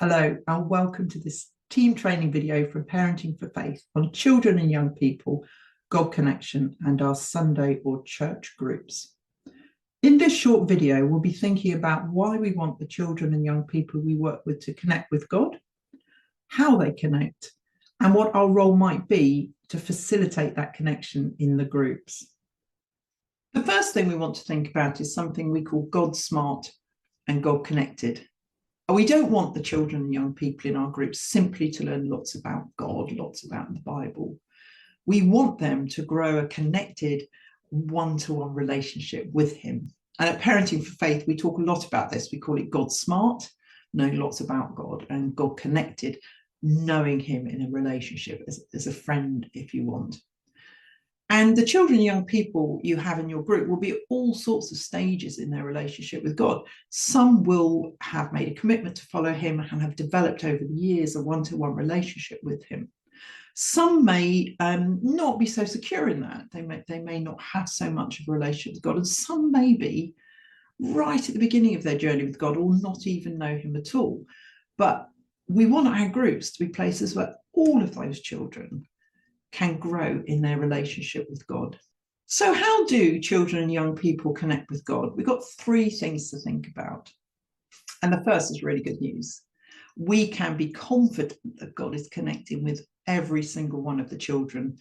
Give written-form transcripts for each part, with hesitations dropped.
Hello and welcome to this team training video from Parenting for Faith on children and young people, God Connection and our Sunday or church groups. In this short video, we'll be thinking about why we want the children and young people we work with to connect with God, how they connect, and what our role might be to facilitate that connection in the groups. The first thing we want to think about is something we call God Smart and God Connected. We don't want the children and young people in our groups simply to learn lots about God, lots about the Bible. We want them to grow a connected one-to-one relationship with him. And at Parenting for Faith, we talk a lot about this. We call it God Smart, knowing lots about God, and God Connected, knowing him in a relationship as a friend, if you want. And the children and young people you have in your group will be at all sorts of stages in their relationship with God. Some will have made a commitment to follow him and have developed over the years a one-to-one relationship with him. Some may not be so secure in that. They may not have so much of a relationship with God. And some may be right at the beginning of their journey with God or not even know him at all. But we want our groups to be places where all of those children can grow in their relationship with God. So how do children and young people connect with God? We've got three things to think about. And the first is really good news. We can be confident that God is connecting with every single one of the children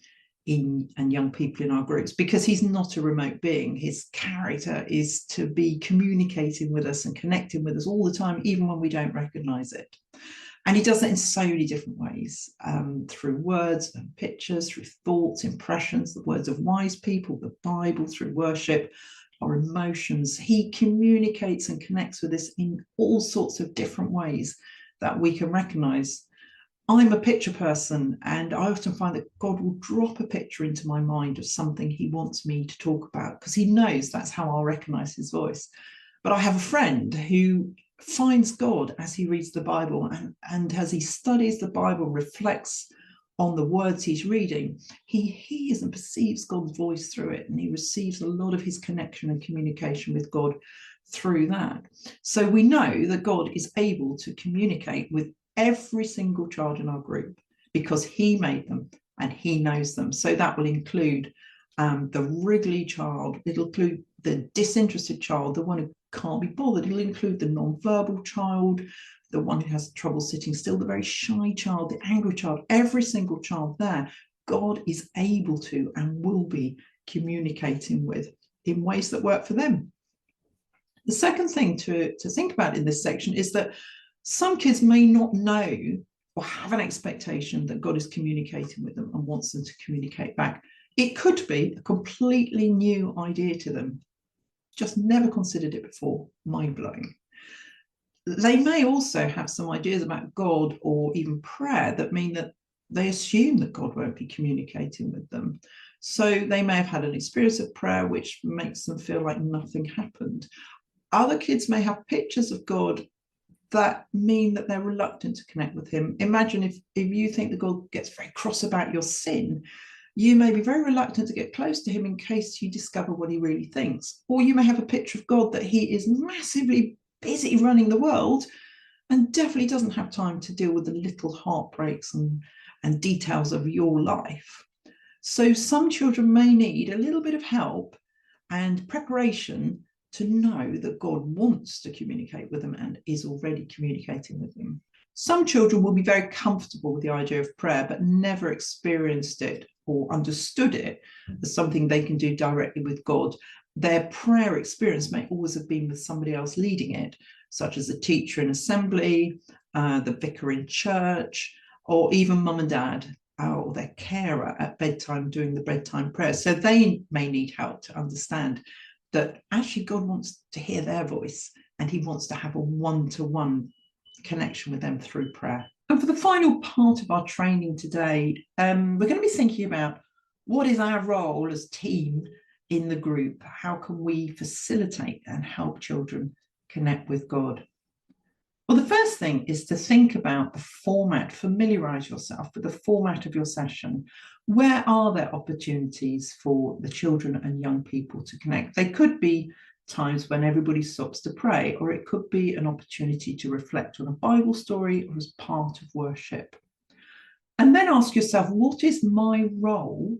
and young people in our groups, because he's not a remote being. His character is to be communicating with us and connecting with us all the time, even when we don't recognize it. And he does that in so many different ways, through words and pictures, through thoughts, impressions, the words of wise people, the Bible, through worship, our emotions. He communicates and connects with us in all sorts of different ways that we can recognize. I'm a picture person, and I often find that God will drop a picture into my mind of something he wants me to talk about, because he knows that's how I'll recognize his voice. But I have a friend who finds God as he reads the Bible, and as he studies the Bible, reflects on the words he's reading, he hears and perceives God's voice through it, and he receives a lot of his connection and communication with God through that. So we know that God is able to communicate with every single child in our group because he made them and he knows them. So that will include the wriggly child, it'll include the disinterested child, the one who can't be bothered, it'll include the non-verbal child, the one who has trouble sitting still, the very shy child, the angry child, every single child there, God is able to and will be communicating with in ways that work for them. The second thing to think about in this section is that some kids may not know or have an expectation that God is communicating with them and wants them to communicate back. It could be a completely new idea to them, just never considered it before, mind-blowing. They may also have some ideas about God or even prayer that mean that they assume that God won't be communicating with them. So they may have had an experience of prayer which makes them feel like nothing happened. Other kids may have pictures of God that mean that they're reluctant to connect with him. Imagine if you think that God gets very cross about your sin, you may be very reluctant to get close to him in case you discover what he really thinks. Or you may have a picture of God that he is massively busy running the world and definitely doesn't have time to deal with the little heartbreaks and details of your life. So some children may need a little bit of help and preparation to know that God wants to communicate with them and is already communicating with them. Some children will be very comfortable with the idea of prayer, but never experienced it or understood it as something they can do directly with God. Their prayer experience may always have been with somebody else leading it, such as a teacher in assembly, the vicar in church, or even mum and dad, or their carer at bedtime doing the bedtime prayer. So they may need help to understand that actually God wants to hear their voice and he wants to have a one-to-one connection with them through prayer. And for the final part of our training today, we're going to be thinking about what is our role as team in the group? How can we facilitate and help children connect with God? Well, the first thing is to think about the format, familiarize yourself with the format of your session. Where are there opportunities for the children and young people to connect? They could be times when everybody stops to pray, or it could be an opportunity to reflect on a Bible story or as part of worship. And then ask yourself, what is my role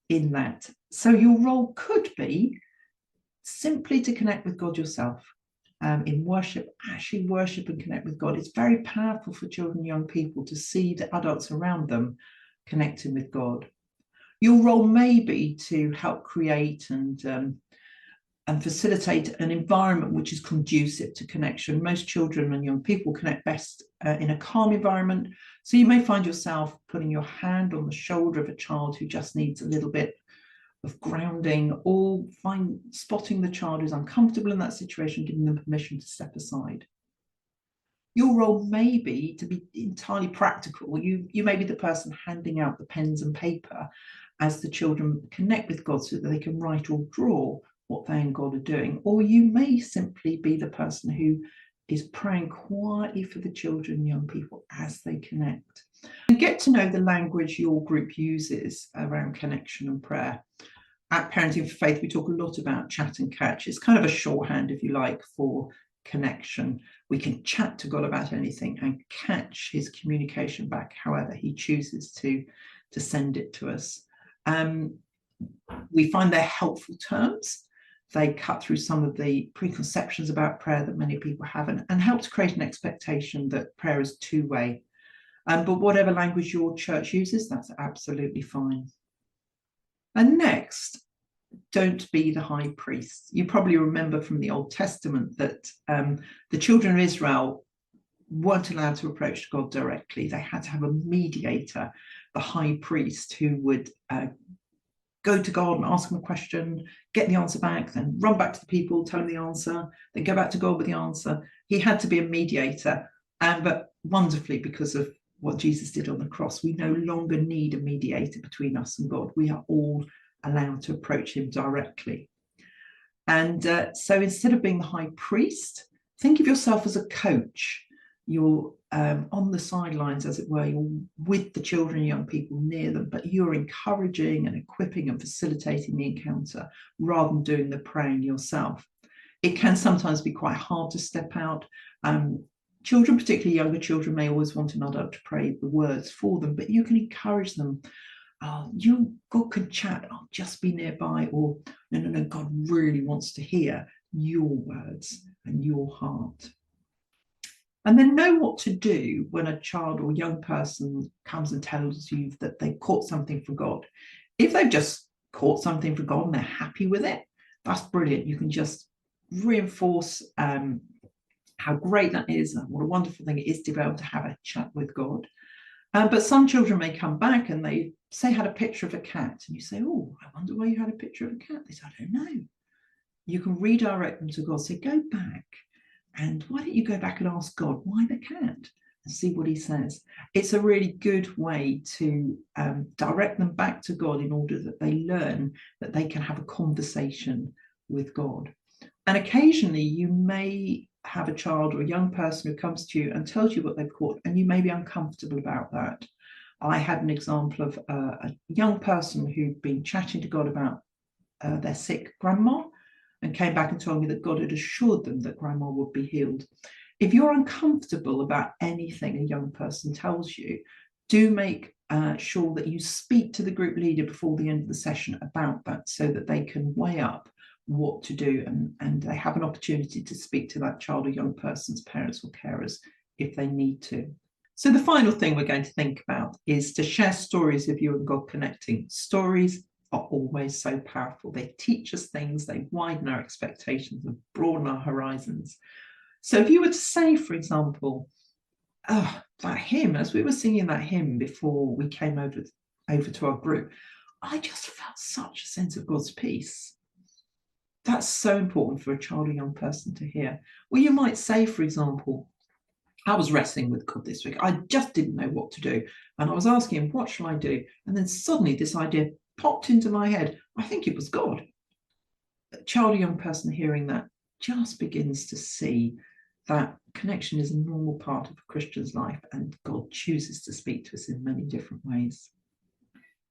in that? So your role could be simply to connect with God yourself. In worship, actually worship and connect with God. It's very powerful for children and young people to see the adults around them connecting with God. Your role may be to help create and facilitate an environment which is conducive to connection. Most children and young people connect best in a calm environment. So you may find yourself putting your hand on the shoulder of a child who just needs a little bit of grounding, or spotting the child who's uncomfortable in that situation, giving them permission to step aside. Your role may be to be entirely practical. You may be the person handing out the pens and paper as the children connect with God so that they can write or draw what they and God are doing. Or you may simply be the person who is praying quietly for the children and young people as they connect. And get to know the language your group uses around connection and prayer. At Parenting for Faith, we talk a lot about chat and catch. It's kind of a shorthand, if you like, for connection. We can chat to God about anything and catch his communication back however he chooses to send it to us. We find they're helpful terms. They cut through some of the preconceptions about prayer that many people have and help to create an expectation that prayer is two-way. But whatever language your church uses, that's absolutely fine. And next, don't be the high priest. You probably remember from the Old Testament that the children of Israel weren't allowed to approach God directly. They had to have a mediator, the high priest, who would go to God and ask him a question, get the answer back, then run back to the people, tell them the answer, then go back to God with the answer. He had to be a mediator, but wonderfully, because of what Jesus did on the cross, we no longer need a mediator between us and God. We are all allowed to approach him directly. And so instead of being the high priest, think of yourself as a coach. You're on the sidelines, as it were. You're with the children and young people near them, but you're encouraging and equipping and facilitating the encounter rather than doing the praying yourself. It can sometimes be quite hard to step out. Children, particularly younger children, may always want an adult to pray the words for them, but you can encourage them. God can chat, I'll just be nearby, or no, God really wants to hear your words and your heart. And then know what to do when a child or young person comes and tells you that they caught something for God. If they've just caught something for God and they're happy with it, that's brilliant. You can just reinforce how great that is and what a wonderful thing it is to be able to have a chat with God. But some children may come back and they say had a picture of a cat, and you say, oh, I wonder why you had a picture of a cat. They say, I don't know. You can redirect them to God. Say, go back, and why don't you go back and ask God why the cat, and see what he says. It's a really good way to direct them back to God in order that they learn that they can have a conversation with God. And occasionally you may have a child or a young person who comes to you and tells you what they've caught, and you may be uncomfortable about that. I had an example of a young person who'd been chatting to God about their sick grandma, and came back and told me that God had assured them that grandma would be healed. If you're uncomfortable about anything a young person tells you, do make sure that you speak to the group leader before the end of the session about that, so that they can weigh up what to do, and they have an opportunity to speak to that child or young person's parents or carers if they need to. So the final thing we're going to think about is to share stories of you and God connecting. Stories are always so powerful. They teach us things, they widen our expectations and broaden our horizons. So if you were to say, for example, that hymn, as we were singing that hymn before we came over to our group, I just felt such a sense of God's peace. That's so important for a child or young person to hear. Well, you might say, for example, I was wrestling with God this week. I just didn't know what to do. And I was asking him, what shall I do? And then suddenly this idea popped into my head. I think it was God. A child or young person hearing that just begins to see that connection is a normal part of a Christian's life, and God chooses to speak to us in many different ways.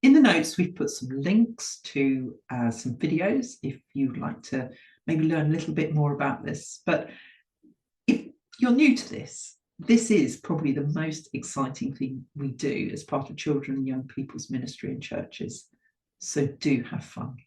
In the notes, we've put some links to some videos if you'd like to maybe learn a little bit more about this. But if you're new to this, this is probably the most exciting thing we do as part of children and young people's ministry in churches. So do have fun.